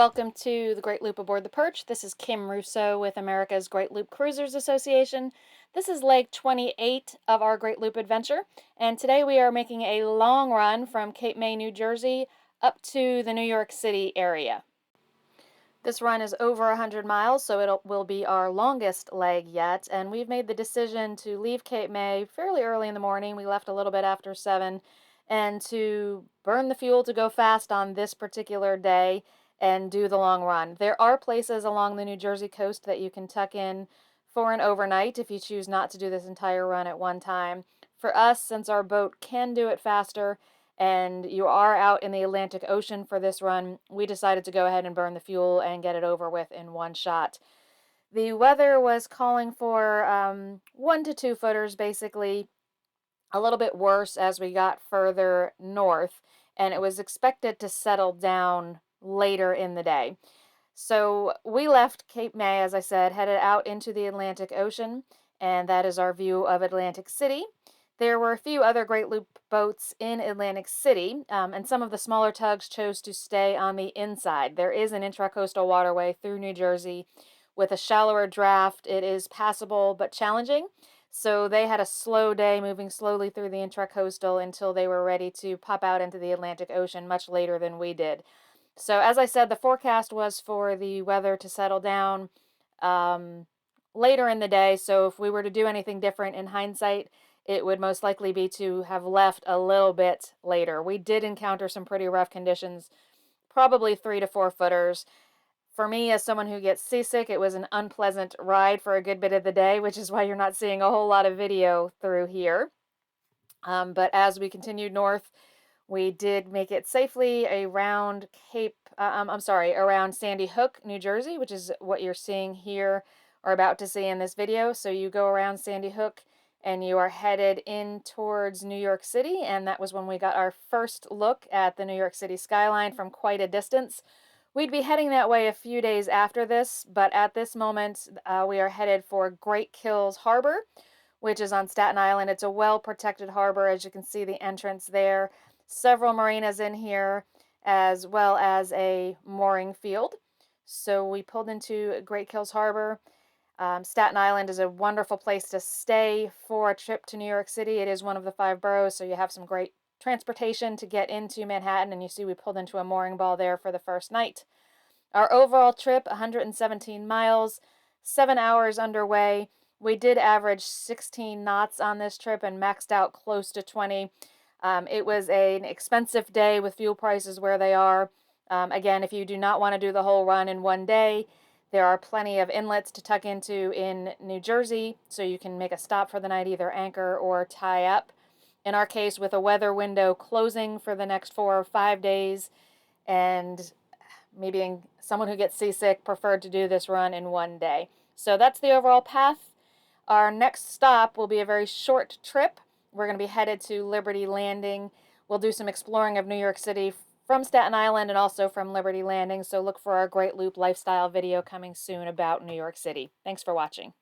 Welcome to the Great Loop Aboard the Perch. This is Kim Russo with America's Great Loop Cruisers Association. This is leg 28 of our Great Loop adventure, and today we are making a long run from Cape May, New Jersey up to the New York City area. This run is over 100 miles, so it will be our longest leg yet, and we've made the decision to leave Cape May fairly early in the morning. We left a little bit after 7, and to burn the fuel to go fast on this particular day and do the long run. There are places along the New Jersey coast that you can tuck in for an overnight if you choose not to do this entire run at one time. For us, since our boat can do it faster and you are out in the Atlantic Ocean for this run, we decided to go ahead and burn the fuel and get it over with in one shot. The weather was calling for 1 to 2 footers, basically a little bit worse as we got further north, and it was expected to settle down later in the day. So we left Cape May, as I said, headed out into the Atlantic Ocean, and that is our view of Atlantic City. There were a few other Great Loop boats in Atlantic City, and some of the smaller tugs chose to stay on the inside. There is an intracoastal waterway through New Jersey with a shallower draft. It is passable but challenging. So they had a slow day, moving slowly through the intracoastal until they were ready to pop out into the Atlantic Ocean much later than we did. So as I said, the forecast was for the weather to settle down later in the day. So if we were to do anything different in hindsight, it would most likely be to have left a little bit later. We did encounter some pretty rough conditions, probably 3 to 4 footers. For me, as someone who gets seasick, it was an unpleasant ride for a good bit of the day, which is why you're not seeing a whole lot of video through here. But as we continued north, we did make it safely around around Sandy Hook, New Jersey, which is what you're seeing here or about to see in this video. So you go around Sandy Hook and you are headed in towards New York City, and that was when we got our first look at the New York City skyline from quite a distance. We'd be heading that way a few days after this, but at this moment we are headed for Great Kills Harbor, which is on Staten Island. It's a well-protected harbor, as you can see the entrance there. Several marinas in here, as well as a mooring field. So we pulled into Great Kills Harbor. Staten Island is a wonderful place to stay for a trip to New York City. It is one of the 5 boroughs, so you have some great transportation to get into Manhattan, and you see we pulled into a mooring ball there for the first night. Our overall trip, 117 miles, 7 hours underway. We did average 16 knots on this trip and maxed out close to 20. It was an expensive day with fuel prices where they are. Again, if you do not want to do the whole run in one day, there are plenty of inlets to tuck into in New Jersey, so you can make a stop for the night, either anchor or tie up. In our case, with a weather window closing for the next 4 or 5 days, and me being someone who gets seasick, preferred to do this run in one day. So that's the overall path. Our next stop will be a very short trip. We're going to be headed to Liberty Landing. We'll do some exploring of New York City from Staten Island and also from Liberty Landing, so look for our Great Loop lifestyle video coming soon about New York City. Thanks for watching.